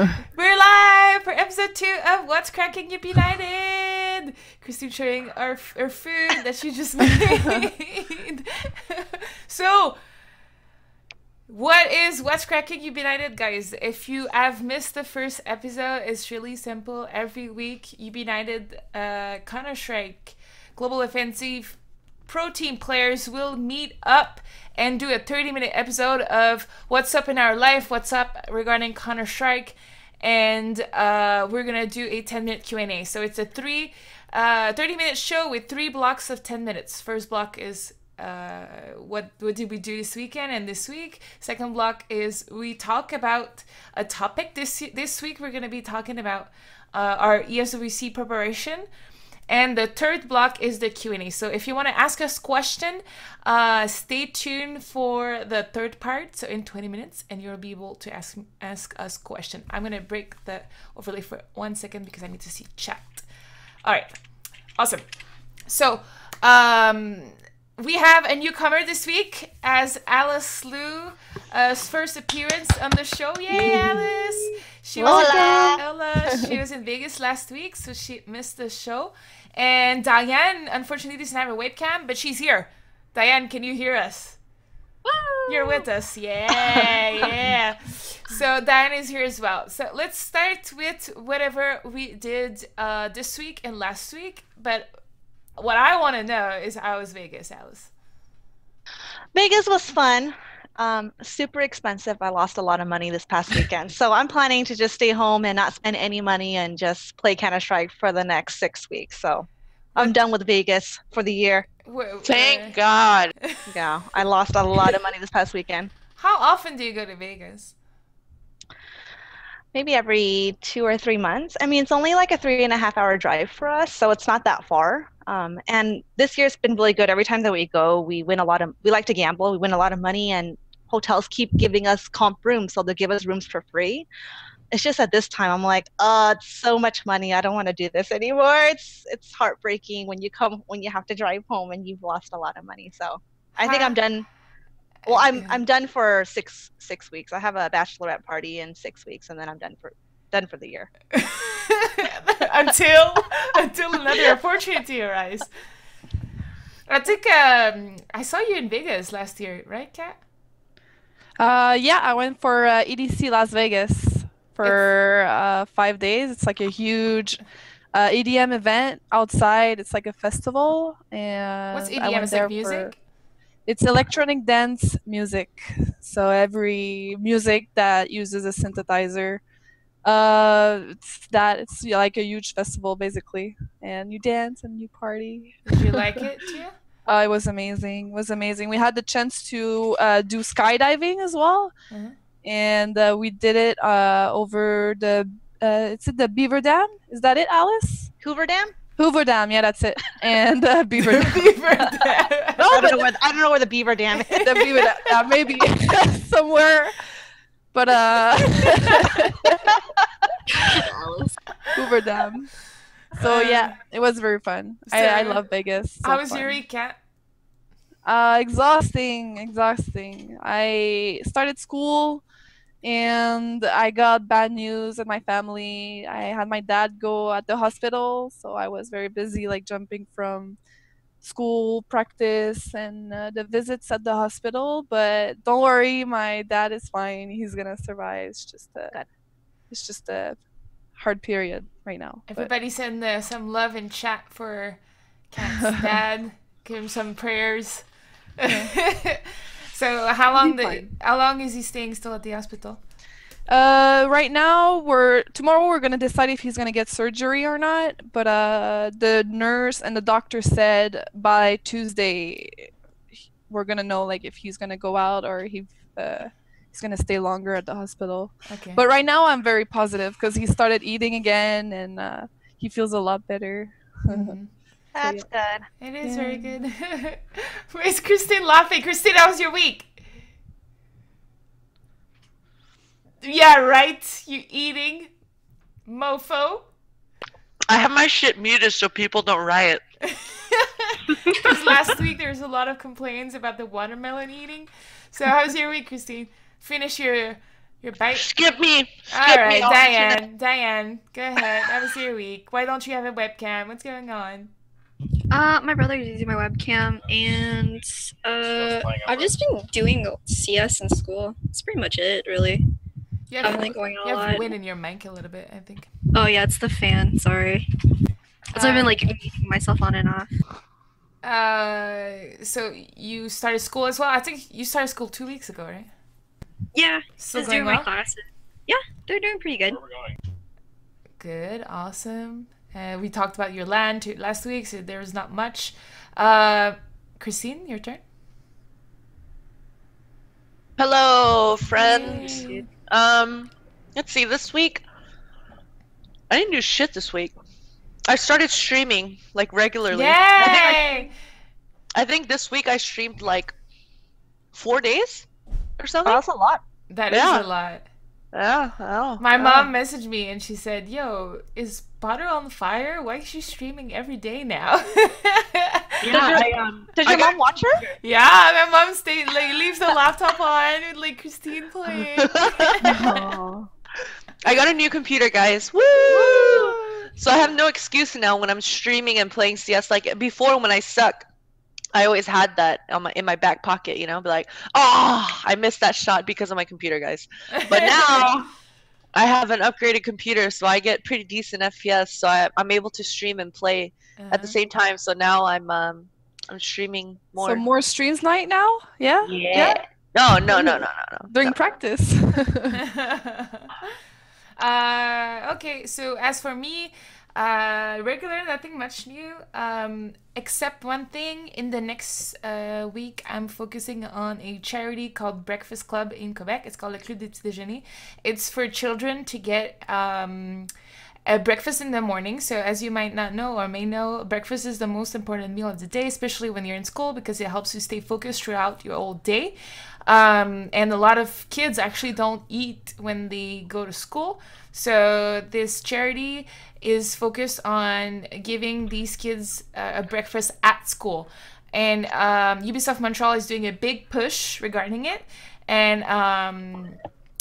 We're live for episode 2 of What's Cracking Ubinited. Christine showing our food that she just made. So, What's Cracking Ubinited, guys? If you have missed the first episode, it's really simple. Every week, Ubinited, Counter-Strike, Global Offensive, pro team players will meet up and do a 30-minute episode of what's up in our life, what's up regarding Counter-Strike, and we're going to do a 10-minute Q&A. So it's a 30-minute show with 3 blocks of 10 minutes. First block is what did we do this weekend and this week. Second block is we talk about a topic. This week we're going to be talking about our ESWC preparation. And the third block is the Q&A. So if you want to ask us a question, stay tuned for the third part. So in 20 minutes, and you'll be able to ask us a question. I'm going to break the overlay for 1 second because I need to see chat. All right. Awesome. So we have a newcomer this week as Alice Liu's first appearance on the show. Yay, Alice! She was in Vegas last week, so she missed the show. And Diane, unfortunately, doesn't have a webcam, but she's here. Diane, can you hear us? Woo! You're with us. Yeah. So Diane is here as well. So let's start with whatever we did this week and last week. But what I want to know is, how was Vegas, Alice? Vegas was fun. Super expensive. I lost a lot of money this past weekend. So I'm planning to just stay home and not spend any money and just play Counter-Strike for the next 6 weeks. So I'm done with Vegas for the year. Thank God. Yeah, I lost a lot of money this past weekend. How often do you go to Vegas? Maybe every 2 or 3 months. I mean, it's only like a 3.5-hour drive for us, so it's not that far. And this year's been really good. Every time that we go, we like to gamble. We win a lot of money, and hotels keep giving us comp rooms, so they'll give us rooms for free. It's just at this time, I'm like, it's so much money. I don't want to do this anymore. It's heartbreaking when you have to drive home and you've lost a lot of money. So I think I'm done. Well, I'm done for six weeks. I have a bachelorette party in 6 weeks, and then I'm done for the year. until another opportunity arises. I think I saw you in Vegas last year, right, CAth? Yeah, I went for EDC Las Vegas for 5 days. It's like a huge EDM event outside. It's like a festival, and what's EDM? Is like music? It's electronic dance music. So every music that uses a synthesizer. It's like a huge festival basically, and you dance and you party. Did you like it too? It was amazing. It was amazing. We had the chance to do skydiving as well, and we did it over the it's at the Beaver Dam. Is that it, Alice? Hoover Dam? Hoover Dam, yeah, that's it. And Beaver Dam. Beaver Dam. No, I don't know where the Beaver Dam is. The Beaver Dam, yeah, maybe somewhere. But Hoover Dam. So yeah, it was very fun. So, I love Vegas. So how was fun. your week, CAth? Exhausting. I started school and I got bad news in my family. I had my dad go at the hospital, so I was very busy, like jumping from school, practice, and the visits at the hospital. But don't worry, my dad is fine. He's gonna survive. It's just a hard period right now. Everybody send some love in chat for CAT's dad. Give him some prayers. Yeah. So how long is he staying still at the hospital? Right now, tomorrow we're gonna decide if he's gonna get surgery or not. But the nurse and the doctor said by Tuesday we're gonna know like if he's gonna go out or he's gonna stay longer at the hospital. Okay. But right now I'm very positive because he started eating again and he feels a lot better. Mm-hmm. That's good. It is very good. Where's Christine laughing? Christine, how was your week? Yeah, right. You eating, mofo. I have my shit muted so people don't riot. Because last week there was a lot of complaints about the watermelon eating. So how's your week, Christine? Finish your Your bike. Skip me. All Skip me. right, I'll answer that. Diane, go ahead. How was your week? Why don't you have a webcam? What's going on? My brother's using my webcam, and I've just been doing CS in school. That's pretty much it, really. You I've been going on a you have lot. wind in your mic a little bit, I think. Oh yeah, it's the fan. Sorry. So I've been like muting myself on and off. So you started school as well? I think you started school 2 weeks ago, right? Yeah, Still just going doing my well? classes. Yeah, they're doing pretty good. Good, awesome. We talked about your land last week, so there was not much. Christine, your turn. Hello, friends. Yay. Let's see. This week, I didn't do shit this week. I started streaming like regularly. Yay! I think this week I streamed like 4 days or something. Oh, that's a lot. That is Yeah. a lot. Yeah. Oh, My yeah. mom messaged me and she said, "Yo, is Potter on fire? Why is she streaming every day now?" Yeah, Did your mom watch her? Yeah, my mom leaves the laptop on with like Christine playing. Oh. I got a new computer, guys. Woo! So I have no excuse now when I'm streaming and playing CS. Like before, when I suck, I always had that in my back pocket. You know, be like, oh, I missed that shot because of my computer, guys. But now I have an upgraded computer, so I get pretty decent FPS. So I'm able to stream and play at the same time. So now I'm streaming more. So more streams night now? Yeah? Yeah. No. During practice. Okay, so as for me, regular, nothing much new. Except one thing, in the next week, I'm focusing on a charity called Breakfast Club in Quebec. It's called Le Club des Petits Déjeuners. It's for children to get a breakfast in the morning. So as you might not know or may know, breakfast is the most important meal of the day, especially when you're in school, because it helps you stay focused throughout your whole day. And a lot of kids actually don't eat when they go to school. So this charity is focused on giving these kids a breakfast at school. And Ubisoft Montreal is doing a big push regarding it. And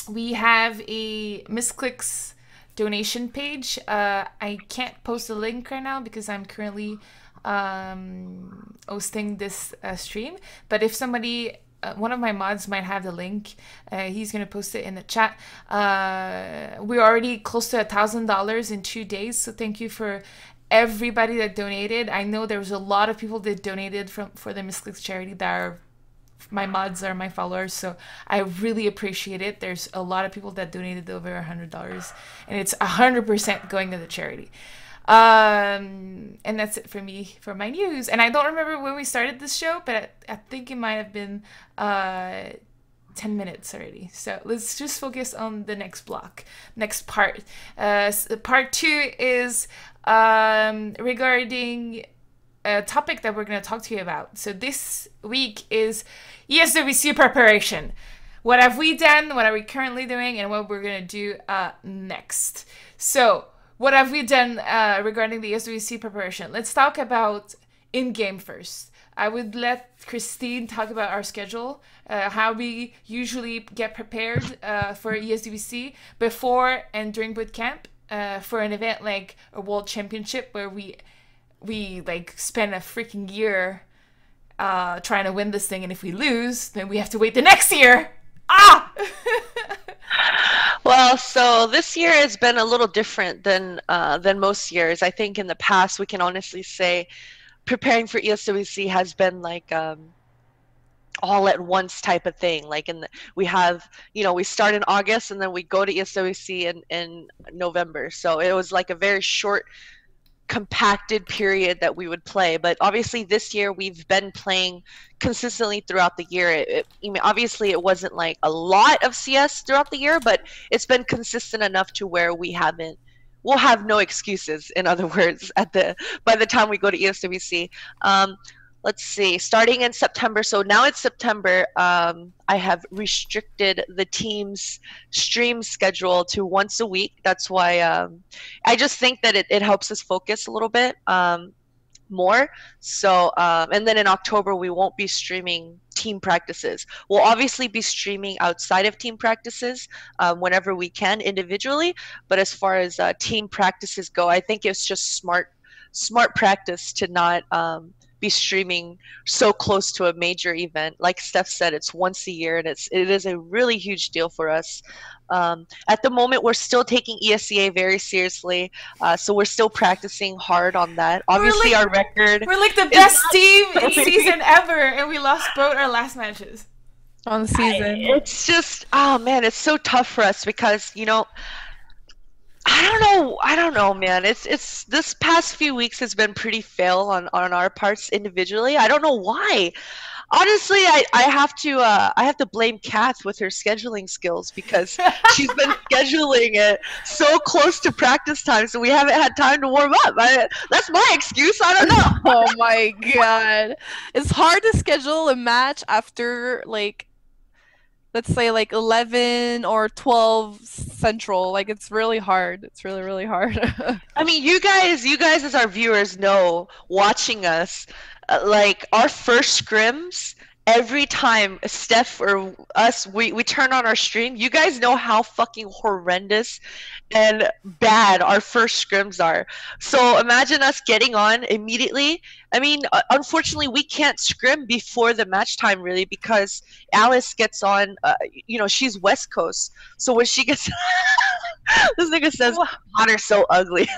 we have a Misclicks donation page. I can't post the link right now because I'm currently hosting this stream. But if somebody, one of my mods might have the link, he's gonna post it in the chat. We're already close to $1,000 in 2 days, so thank you for everybody that donated. I know there was a lot of people that donated for the Misclicks charity that are my mods, are my followers, so I really appreciate it. There's a lot of people that donated over $100, and it's 100% going to the charity. And that's it for me for my news. And I don't remember when we started this show, but I think it might have been 10 minutes already. So let's just focus on the next part. Part 2 is regarding a topic that we're going to talk to you about. So this week is ESWC preparation. What have we done? What are we currently doing? And what we're going to do next. So what have we done regarding the ESWC preparation? Let's talk about in-game first. I would let Christine talk about our schedule, how we usually get prepared for ESWC before and during boot camp for an event like a World Championship where we like spend a freaking year trying to win this thing, and if we lose, then we have to wait the next year. Well, so this year has been a little different than most years. I think in the past we can honestly say preparing for ESWC has been like all at once type of thing. Like we have, we start in August and then we go to ESWC in November. So it was like a very short, compacted period that we would play. But obviously this year we've been playing consistently throughout the year. Obviously it wasn't like a lot of CS throughout the year, but it's been consistent enough to where we'll have no excuses, in other words, by the time we go to ESWC. Let's see, starting in September. So now it's September. I have restricted the team's stream schedule to once a week. That's why I just think that it helps us focus a little bit. more. So, and then in October, we won't be streaming team practices. We'll obviously be streaming outside of team practices whenever we can individually. But as far as team practices go, I think it's just smart practice to not be streaming so close to a major event. Like Steph said, it's once a year, and it is a really huge deal for us. At the moment, we're still taking ESCA very seriously, so we're still practicing hard on that. Obviously, our record. We're like the best team in season ever, and we lost both our last matches on the season. It's just, oh man, it's so tough for us because, you know, I don't know, man. It's this past few weeks has been pretty fail on our parts individually. I don't know why. Honestly, I have to blame CAth with her scheduling skills because she's been scheduling it so close to practice time, so we haven't had time to warm up. That's my excuse. I don't know. Oh my god, it's hard to schedule a match after like, let's say like 11 or 12 central. Like it's really hard. It's really hard. I mean, you guys as our viewers know, watching us, like our first scrims, every time Steph or us, we turn on our stream, you guys know how fucking horrendous and bad our first scrims are. So imagine us getting on immediately. I mean, unfortunately, we can't scrim before the match time really because Alice gets on, you know, she's West Coast. So when she gets, this nigga says, "Hot are so ugly."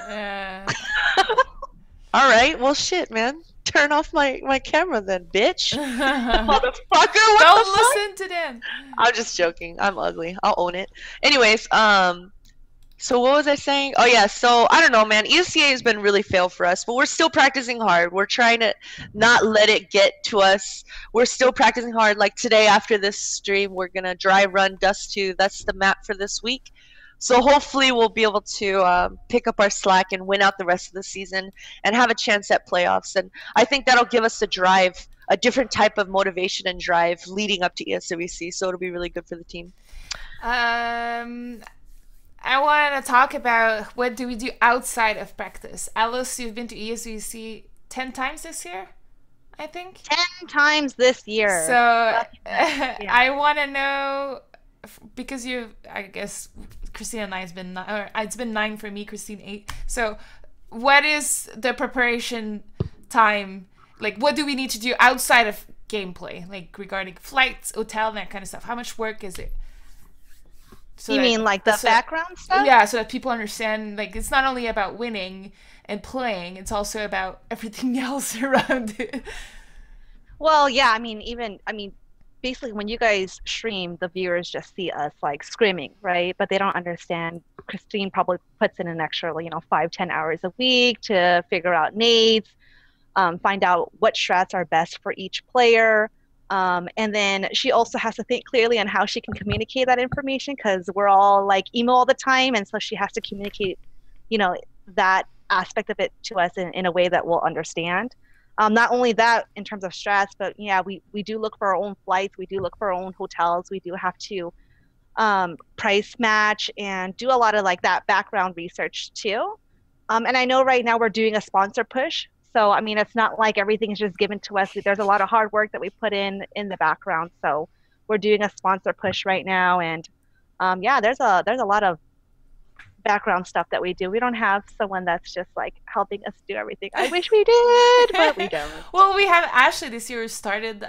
All right, well, shit, man. Turn off my camera then, bitch. Motherfucker, don't listen to them. I'm just joking. I'm ugly. I'll own it. Anyways, so what was I saying? Oh yeah, so I don't know, man. ESCA has been really fail for us, but we're still practicing hard. We're trying to not let it get to us. We're still practicing hard. Like today after this stream, we're gonna dry run Dust 2. That's the map for this week. So hopefully we'll be able to pick up our slack and win out the rest of the season and have a chance at playoffs. And I think that'll give us a drive, a different type of motivation and drive leading up to ESWC. So it'll be really good for the team. I want to talk about what do we do outside of practice. Alice, you've been to ESWC 10 times this year, I think? 10 times this year. So yeah. I want to know, because I guess Christine and I has been, or it's been 9 for me, Christine 8. So what is the preparation time? Like, what do we need to do outside of gameplay? Like regarding flights, hotel, and that kind of stuff. How much work is it? So you mean like the background stuff? Yeah, so that people understand, like, it's not only about winning and playing, it's also about everything else around it. Well, yeah, I mean, basically when you guys stream, the viewers just see us like screaming, right? But they don't understand. Christine probably puts in an extra, 5-10 hours a week to figure out nades, find out what strats are best for each player. And then she also has to think clearly on how she can communicate that information, because we're all like emo all the time. And so she has to communicate, that aspect of it to us in a way that we'll understand. Not only that in terms of strats, but yeah, we do look for our own flights. We do look for our own hotels. We do have to price match and do a lot of like that background research too. And I know right now we're doing a sponsor push. So, I mean, it's not like everything's just given to us. There's a lot of hard work that we put in the background. So we're doing a sponsor push right now. And yeah, there's a lot of background stuff that we do. We don't have someone that's just like helping us do everything. I wish we did, but we don't. Well, we have Ashley this year who started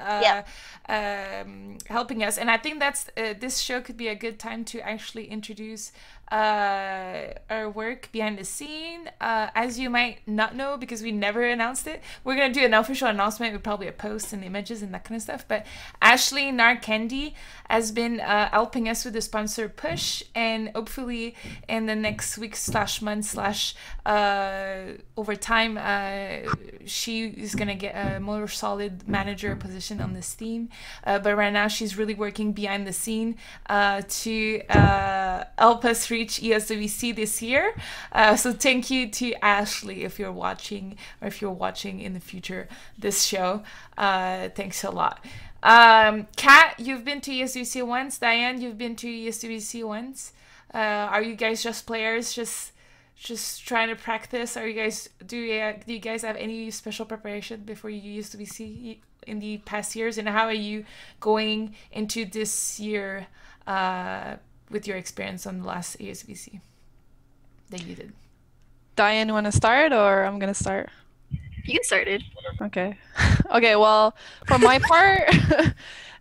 helping us, and I think that's this show could be a good time to actually introduce our work behind the scene. As you might not know, because we never announced it, we're gonna do an official announcement with probably a post and images and that kind of stuff. But Ashley Narkendi has been helping us with the sponsor push, and hopefully in the next week / month / over time, she is gonna get a more solid manager position on this team. But right now she's really working behind the scene to help us reach ESWC this year. So thank you to Ashley if you're watching, or if you're watching in the future this show. Thanks a lot. Kat, you've been to ESWC once. Diane, you've been to ESWC once. Are you guys just players, just just trying to practice? Are you guys do you guys have any special preparation before you used to be in the past years, and how are you going into this year with your experience on the last ESWC that you did? Diane, you want to start or I'm gonna start? You can start it. Okay. Okay, well, for my part,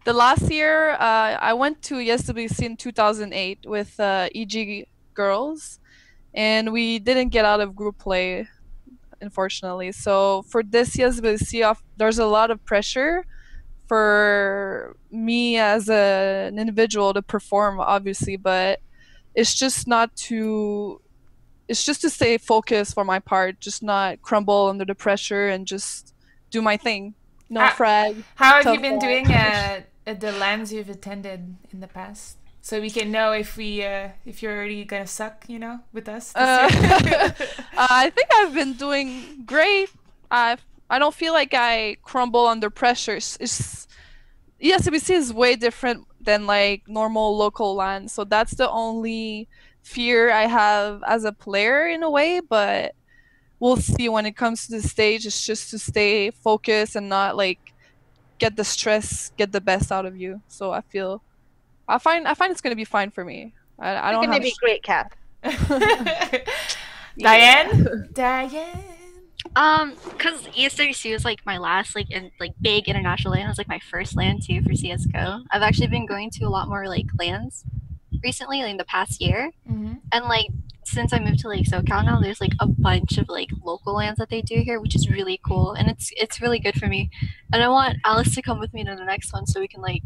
the last year I went to ESWC in 2008 with EG girls, and we didn't get out of group play, unfortunately. So for this ESWC, there's a lot of pressure for me as an individual to perform, obviously, but it's just to stay focused for my part, just not crumble under the pressure and just do my thing. No frag. How have you been doing at the lands you've attended in the past? So we can know if you're already gonna suck, with us this year. I think I've been doing great. I don't feel like I crumble under pressure. ESWC is way different than like normal local lands, so that's the only fear I have as a player in a way, but we'll see when it comes to the stage. It's just to stay focused and not like get the stress, get the best out of you. So I find it's gonna be fine for me. I don't. It's gonna be great, CAth. Diane. Cause ESWC was like my last big international LAN. It was like my first LAN too for CS:GO. I've actually been going to a lot more like LANs recently, like in the past year. And like since I moved to like SoCal now, there's like a bunch of like local LANs that they do here, which is really cool, and it's really good for me. And I want Alice to come with me to the next one so we can like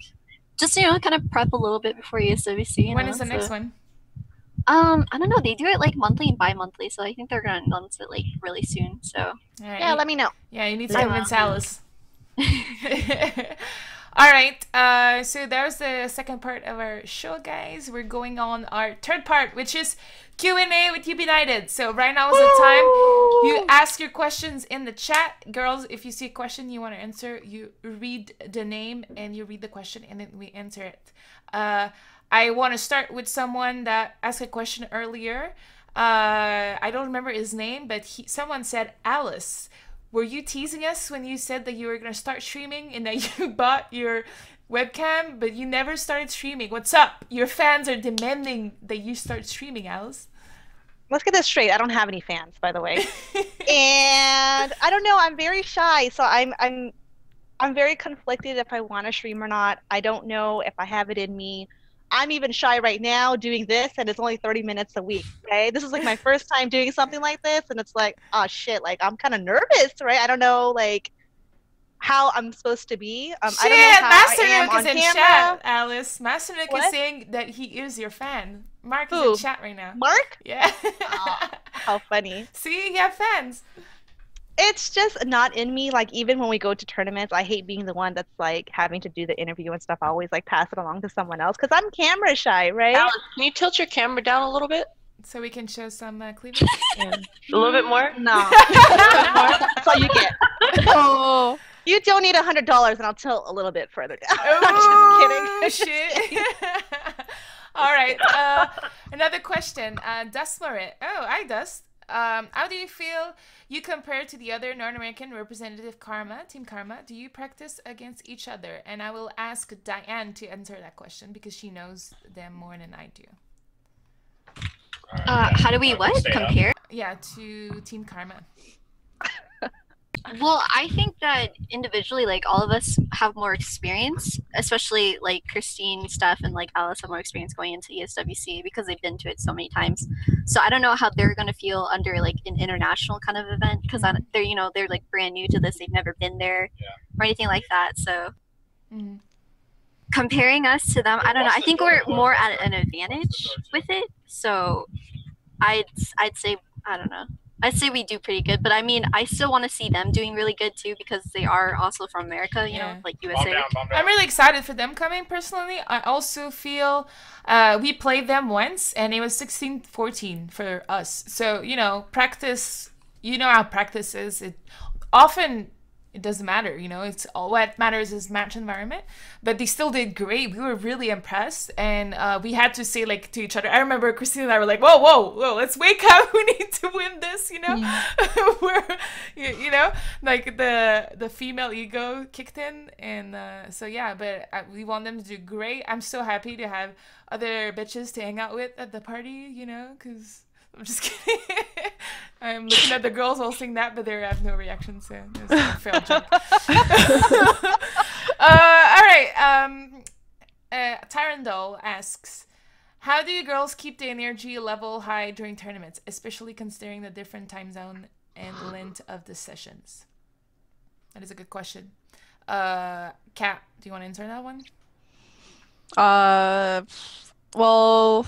just kind of prep a little bit before ESWC. When is the next one? I don't know. They do it like monthly and bi-monthly, so I think they're gonna announce it like really soon. So yeah, let me know. Yeah, you need to convince Alice. All right, so that was the second part of our show, guys. We're going on our third part, which is Q&A with Ubinited. So right now is the time you ask your questions in the chat. Girls, if you see a question you want to answer, you read the name and you read the question, and then we answer it. I want to start with someone that asked a question earlier. I don't remember his name, but someone said, Alice, were you teasing us when you said that you were going to start streaming and that you bought your webcam, but you never started streaming? What's up? Your fans are demanding that you start streaming, Alice. Let's get this straight. I don't have any fans, by the way. And I don't know. I'm very shy, so I'm very conflicted if I want to stream or not. I don't know if I have it in me. I'm even shy right now doing this, and it's only 30 minutes a week, okay? This is like my first time doing something like this, and it's like, oh shit, like I'm kind of nervous, right? I don't know like how I'm supposed to be. I don't know how I am on camera. Chat, Alice. Masternick is saying that he is your fan. Mark is in chat right now. Mark? Yeah. Oh, how funny. See, you have fans. It's just not in me. Like, even when we go to tournaments, I hate being the one that's like having to do the interview and stuff. I always like pass it along to someone else because I'm camera shy, right? Alice, can you tilt your camera down a little bit? So we can show some cleavage? Yeah. A little bit more? No. That's all you get. Oh. You donate $100 and I'll tilt a little bit further down. Oh, I'm just kidding. Shit. All right. Another question. Dust Morit. Oh, hi, Dust. How do you feel you compare to the other North American representative Team Karma? Do you practice against each other? And I will ask Diane to answer that question because she knows them more than I do. How do we compare? Yeah, to Team Karma. Well, I think that individually, like all of us have more experience, especially like Christine, Steph, and like Alice have more experience going into ESWC because they've been to it so many times. So I don't know how they're gonna feel under like an international kind of event because they're like brand new to this. They've never been there or anything like that. So comparing us to them, I don't know. I think we're more at an advantage with it. So I'd say I don't know. I'd say we do pretty good, but I mean, I still want to see them doing really good too because they are also from America, you know, like USA. Bomb down. I'm really excited for them coming personally. I also feel we played them once and it was 16-14 for us. So, practice, how practice is. It often it doesn't matter, you know, it's all what matters is match environment. But they still did great. We were really impressed, and we had to say like to each other. I remember Christine and I were like, whoa, let's wake up. We need to win this, you know. We're, you know, like the female ego kicked in, and so yeah. But we want them to do great. I'm so happy to have other bitches to hang out with at the party, you know, because. I'm just kidding. I'm looking at the girls all sing that, but they have no reaction, so it was a failed joke. All right. Tyrandol asks, how do you girls keep the energy level high during tournaments, especially considering the different time zone and length of the sessions? That is a good question. Kat, do you want to answer that one? Well,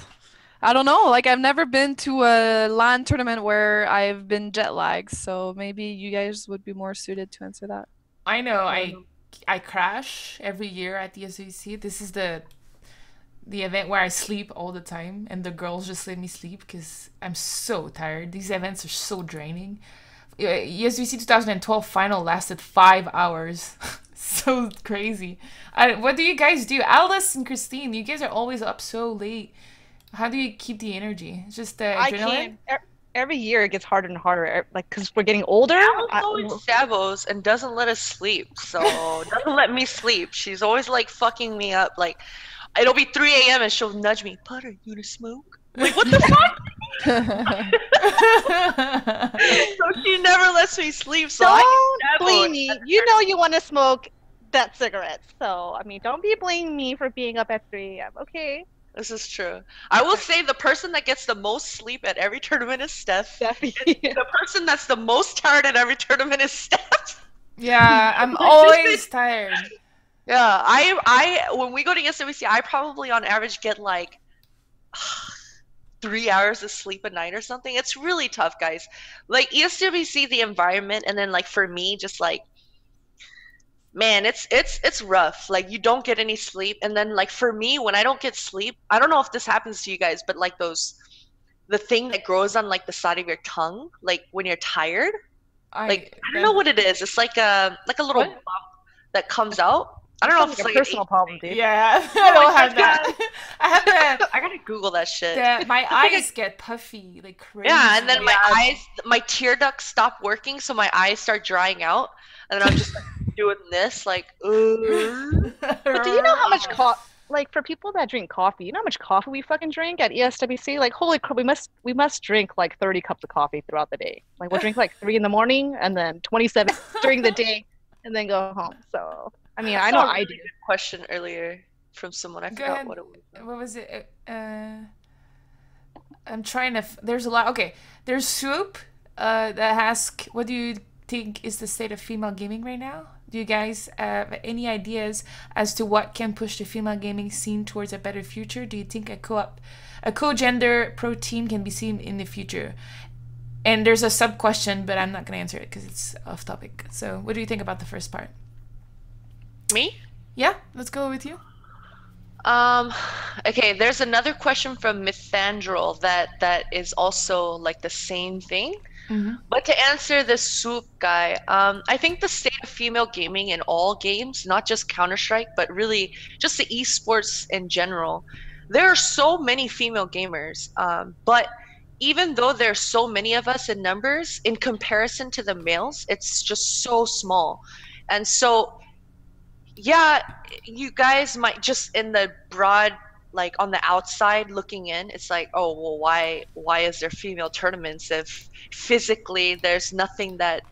I don't know. Like, I've never been to a LAN tournament where I've been jet lagged, so maybe you guys would be more suited to answer that. I know. I crash every year at the ESWC. This is the event where I sleep all the time, and the girls just let me sleep because I'm so tired. These events are so draining. ESWC 2012 final lasted 5 hours. So crazy. What do you guys do? Alice and Christine, you guys are always up so late. How do you keep the energy? It's just adrenaline? Every year it gets harder and harder, like, because we're getting older. Alice always sabos and doesn't let us sleep, so doesn't let me sleep. She's always like fucking me up. Like, it'll be 3 a.m. and she'll nudge me, Butter, you wanna smoke? Like, what the fuck? So she never lets me sleep. So don't blame me. You know you want to smoke that cigarette, so I mean, don't be blaming me for being up at 3 a.m. Okay. This is true. I will say the person that gets the most sleep at every tournament is Steph. The person that's the most tired at every tournament is Steph. Yeah, I'm always tired. Yeah, I when we go to ESWC, I probably on average get like 3 hours of sleep a night or something. It's really tough, guys. Like ESWC, the environment, and then like for me, just like, man, it's rough. Like, you don't get any sleep, and then like for me, when I don't get sleep, I don't know if this happens to you guys, but like the thing that grows on like the side of your tongue, like when you're tired, I don't know what it is. It's like a little bump that comes out. I don't know if it's like a personal problem, dude. Yeah, I don't have that. I have that. I gotta Google that shit. My eyes get puffy, like crazy. Yeah, and then my tear ducts stop working, so my eyes start drying out, and then I'm just like doing this, like. But do you know how much like for people that drink coffee, you know how much coffee we fucking drink at ESWC? Like, holy crap, we must drink like 30 cups of coffee throughout the day. Like, we'll drink like 3 in the morning and then 27 during the day, and then go home. So. I mean, I know I do. Question earlier from someone. I forgot what it was. What was it? I'm trying to. There's a lot. Okay, there's Swoop that asks, "What do you think is the state of female gaming right now? Do you guys have any ideas as to what can push the female gaming scene towards a better future? Do you think a co-gender pro team can be seen in the future?" And there's a sub question, but I'm not gonna answer it because it's off topic. So, what do you think about the first part? Me? Yeah, let's go with you. Okay, there's another question from Mythandril that is also like the same thing. Mm-hmm. But to answer this Swoop guy, I think the state of female gaming in all games, not just Counter-Strike, but really just the esports in general, there are so many female gamers. But even though there's so many of us in numbers, in comparison to the males, it's just so small. And so, yeah, you guys might just in the broad, like on the outside looking in, it's like, oh, well, why is there female tournaments if physically there's nothing that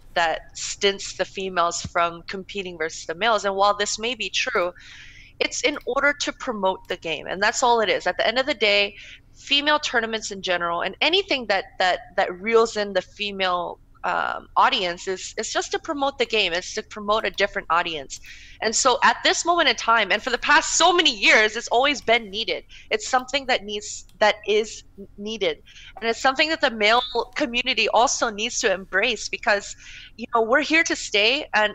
stints the females from competing versus the males? And while this may be true, it's in order to promote the game, and that's all it is. At the end of the day, female tournaments in general, and anything that reels in the female audience it's just to promote the game. It's to promote a different audience. And so at this moment in time, and for the past so many years, it's always been needed. It's something that is needed, and it's something that the male community also needs to embrace, because we're here to stay. And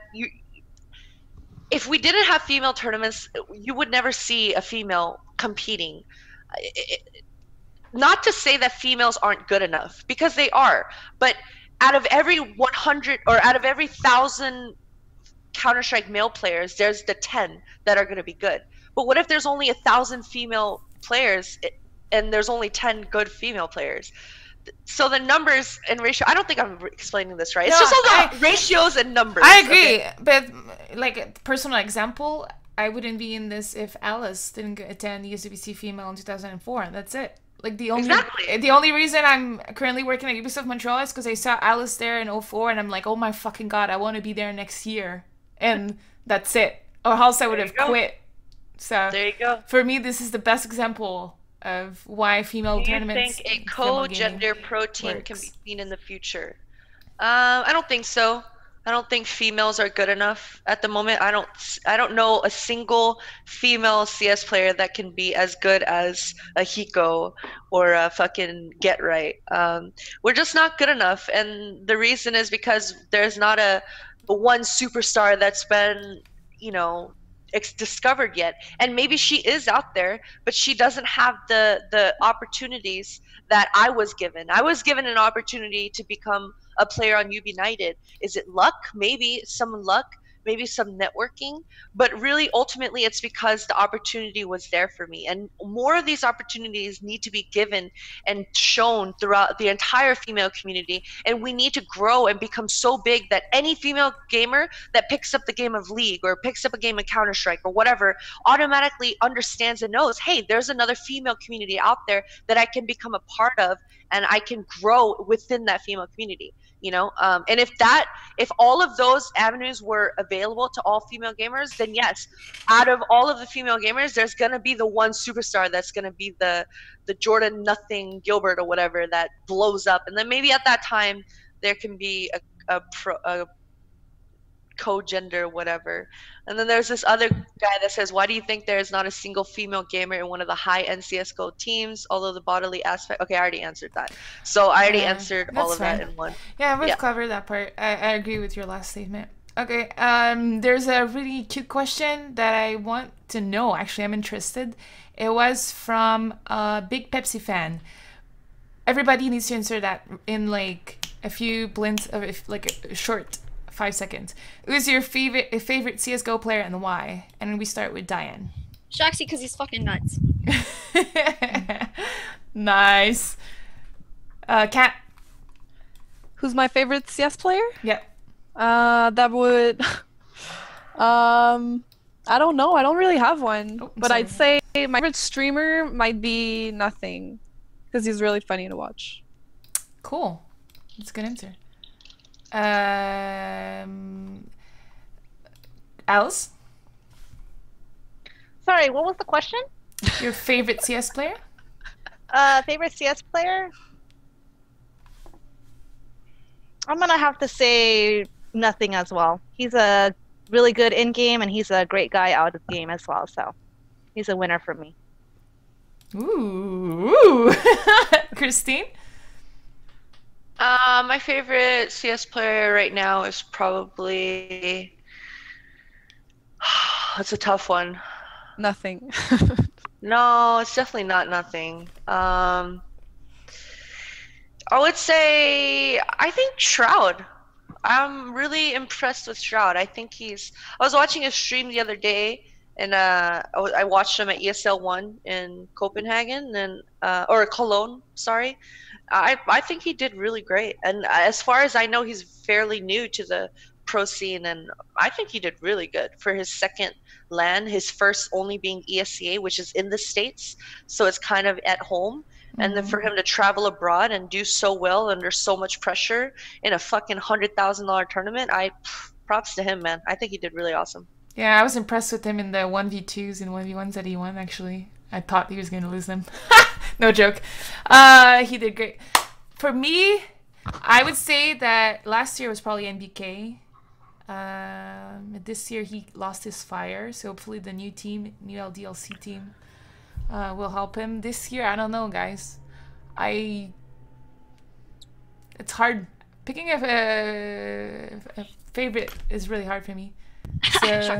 if we didn't have female tournaments, you would never see a female competing. Not to say that females aren't good enough, because they are, but out of every 100 or out of every 1,000 Counter-Strike male players, there's the 10 that are going to be good. But what if there's only 1,000 female players and there's only 10 good female players? So the numbers and ratio, I don't think I'm explaining this right. It's just all the ratios and numbers. I agree, but like a personal example, I wouldn't be in this if Alice didn't attend ESWC female in 2004. That's it. Like the only reason I'm currently working at Ubisoft Montreal is because I saw Alice there in 2004, and I'm like, oh my fucking god, I want to be there next year, and that's it. Or else I would have quit. So there you go. For me, this is the best example of why female tournaments. Do you think a co-gender pro team can be seen in the future? I don't think so. I don't think females are good enough at the moment. I don't know a single female CS player that can be as good as a Hiko or a fucking Get Right. We're just not good enough, and the reason is because there's not a one superstar that's been, you know, discovered yet. And maybe she is out there, but she doesn't have the opportunities that I was given. I was given an opportunity to become a player on Ubinited. Is it luck? Maybe some luck, maybe some networking, but really ultimately it's because the opportunity was there for me. And more of these opportunities need to be given and shown throughout the entire female community. And we need to grow and become so big that any female gamer that picks up the game of League or picks up a game of Counter-Strike or whatever automatically understands and knows, hey, there's another female community out there that I can become a part of, and I can grow within that female community. You know, and if all of those avenues were available to all female gamers, then yes, out of all of the female gamers, there's gonna be the one superstar that's gonna be the Jordan Nothing Gilbert or whatever that blows up, and then maybe at that time there can be a co-gender whatever. And then there's this other guy that says, why do you think there is not a single female gamer in one of the high-end CSGO teams, although the bodily aspect? Okay, I already answered that. So I already answered all of that in one. Yeah, we've covered that part. I agree with your last statement. Okay, there's a really cute question that I want to know. Actually, I'm interested. It was from a big Pepsi fan. Everybody needs to answer that in like a few blinks of like a short 5 seconds. Who's your favorite CSGO player and why? And we start with Diane. Shaxi, because he's fucking nuts. Nice. CAT. Who's my favorite CS player? Yeah. That would... I don't know. I don't really have one. Oh, but I'd say my favorite streamer might be Nothing, because he's really funny to watch. Cool. That's a good answer. Alice? Sorry, what was the question? Your favorite CS player? Favorite CS player? I'm gonna have to say Nothing as well. He's a really good in-game, and he's a great guy out of game as well, so he's a winner for me. Ooh. Christine? My favorite CS player right now is probably... It's a tough one. Nothing. No, it's definitely not Nothing. I would say, I think Shroud. I'm really impressed with Shroud. I think I was watching a stream the other day, and I watched him at ESL1 in Copenhagen, and or Cologne, sorry. I think he did really great. And as far as I know, he's fairly new to the pro scene, and I think he did really good for his second LAN, his first only being ESCA, which is in the States, so it's kind of at home. And then for him to travel abroad and do so well under so much pressure in a fucking $100,000 tournament, props to him, man. I think he did really awesome. Yeah, I was impressed with him in the 1v2s and 1v1s that he won, actually. I thought he was going to lose them. No joke. He did great. For me, I would say that last year was probably NBK. This year he lost his fire, so hopefully the new team, new LDLC team, will help him. This year, I don't know, guys. It's hard. Picking a favorite is really hard for me. So,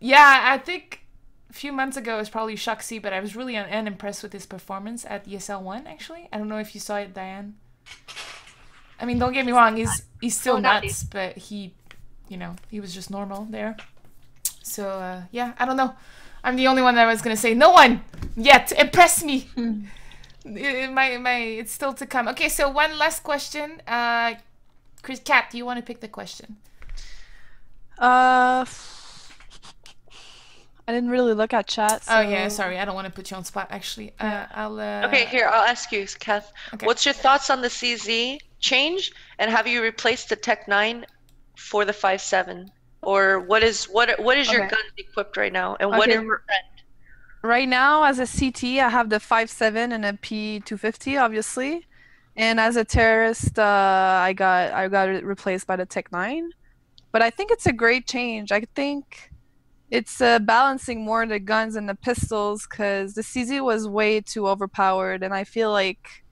yeah, I think a few months ago it was probably Shaxi, but I was really unimpressed with his performance at ESL1, actually. I don't know if you saw it, Diane. I mean, don't get me wrong, he's still nuts, but he you know, he was just normal there. So yeah, I don't know. I'm the only one that was gonna say no one yet. Impress me. It's still to come. Okay, so one last question. CAth, do you want to pick the question? I didn't really look at chat. So... Oh yeah, sorry. I don't want to put you on spot. Actually, I'll. Okay, here I'll ask you, Cath. Okay. What's your thoughts on the CZ change, and have you replaced the Tech 9 for the 5.7, or what is your gun equipped right now, and what is your trend? Right now, as a CT, I have the 5.7 and a P250, obviously, and as a terrorist, I got it replaced by the Tech 9. But I think it's a great change. I think it's balancing more the guns and the pistols, because the CZ was way too overpowered, and I feel like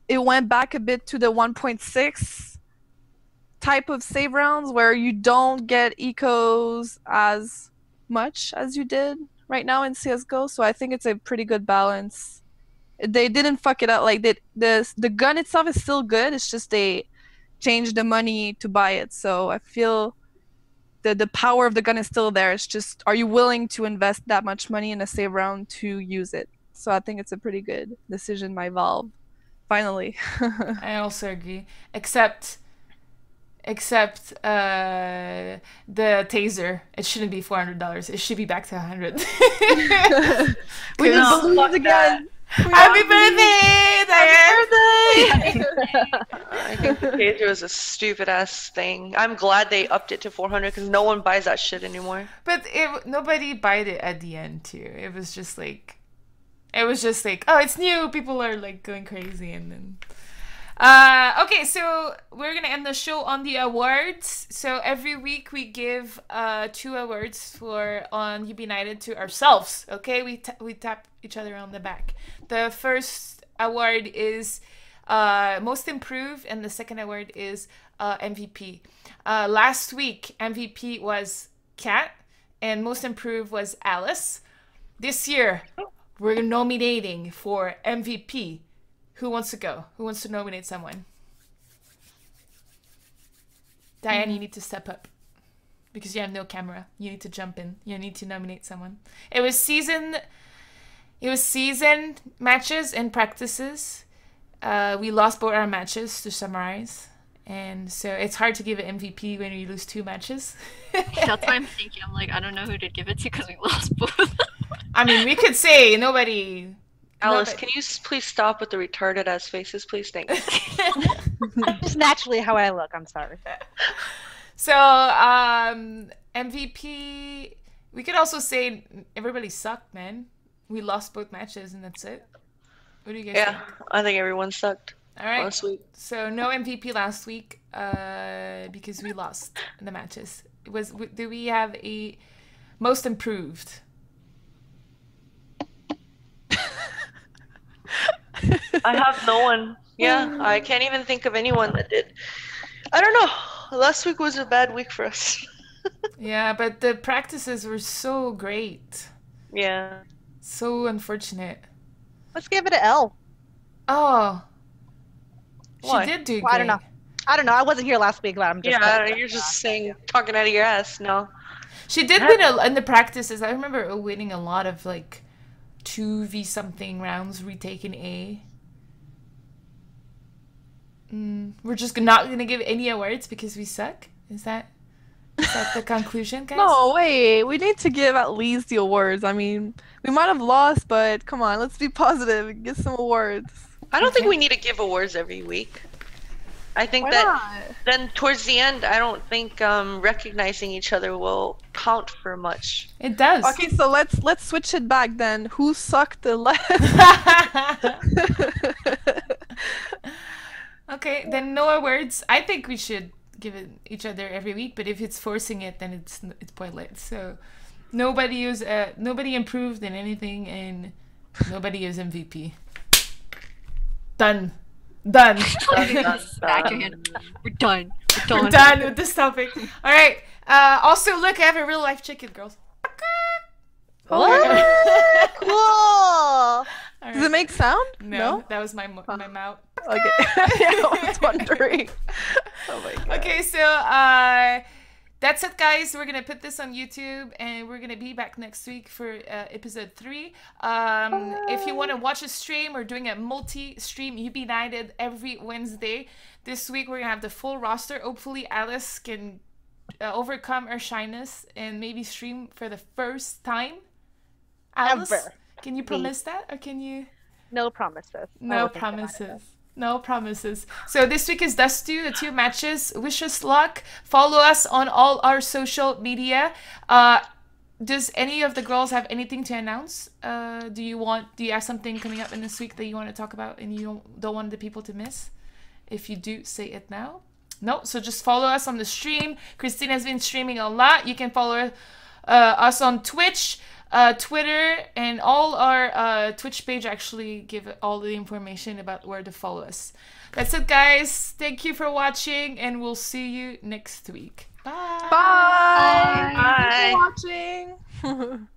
it went back a bit to the 1.6 type of save rounds where you don't get ecos as much as you did right now in CSGO. So I think it's a pretty good balance. They didn't fuck it up. Like the gun itself is still good. It's just they changed the money to buy it. So I feel the power of the gun is still there. It's just, are you willing to invest that much money in a save round to use it? So I think it's a pretty good decision by Valve. Finally. I also agree. Except the taser. It shouldn't be $400. It should be back to $100. We just believe again. Happy birthday, Diane! I think the taser was a stupid ass thing. I'm glad they upped it to 400 because no one buys that shit anymore. But nobody bought it at the end too. It was just like, oh, it's new. People are like going crazy, and then. Okay, so we're gonna end the show on the awards. So every week we give 2 awards on Ubinited to ourselves. Okay, we tap each other on the back. The first award is most improved, and the second award is MVP. Last week MVP was CAT, and most improved was Alice. This year we're nominating for MVP. Who wants to go? Who wants to nominate someone? Diane, you need to step up. Because you have no camera. You need to jump in. You need to nominate someone. It was season matches and practices. We lost both our matches, to summarize. And so it's hard to give an MVP when you lose 2 matches. That's why I'm thinking. I'm like, I don't know who to give it to because we lost both. I mean, we could say nobody... Alice, can you please stop with the retarded ass faces, please? Thanks. Just naturally how I look. I'm sorry. So MVP, we could also say everybody sucked, man. We lost both matches, and that's it. What do you guys think? I think everyone sucked. All right. Last week. So no MVP last week because we lost the matches. Do we have a most improved? I have no one. Yeah, I can't even think of anyone that did. I don't know. Last week was a bad week for us. Yeah, but the practices were so great. Yeah. So unfortunate. Let's give it an L. Oh. What? She did do well, great. I don't know. I wasn't here last week, but I'm just... Yeah, you're just saying, talking out of your ass. No. She did win in the practices. I remember winning a lot of like 2v something rounds, retaking A. We're just not gonna give any awards because we suck? Is that the conclusion, guys? No, wait. We need to give at least the awards. I mean, we might have lost, but come on, let's be positive and get some awards. I don't think we need to give awards every week. I think then towards the end, I don't think recognizing each other will count for much. It does. Okay, so let's switch it back then. Who sucked the less? Okay, then no awards. I think we should give it each other every week, but if it's forcing it, then it's pointless. So nobody improved in anything, and nobody is MVP. Done. Back your hand. We're done. We're done with this topic. All right. Also, look, I have a real life chicken, girls. Oh, cool. Right. Does it make sound? No, that was my mouth. Okay. Yeah, I was wondering. Oh my god. Okay, Okay, so that's it, guys. We're gonna put this on YouTube, and we're gonna be back next week for episode 3. If you want to watch a stream, we're doing a multi-stream Ubinited every Wednesday. This week we're gonna have the full roster. Hopefully, Alice can overcome her shyness and maybe stream for the first time. Alice, Ever. can you promise that, or can you? No promises. No promises. No promises. So this week is Dusty, the 2 matches. Wish us luck. Follow us on all our social media. Does any of the girls have anything to announce? Do you have something coming up in this week that you want to talk about and you don't want the people to miss? If you do, say it now. No, so just follow us on the stream. Christine has been streaming a lot. You can follow us on Twitch, Twitter, and all our Twitch page actually give all the information about where to follow us. That's it, guys. Thank you for watching, and we'll see you next week. Bye. Bye. Bye. Thanks for watching.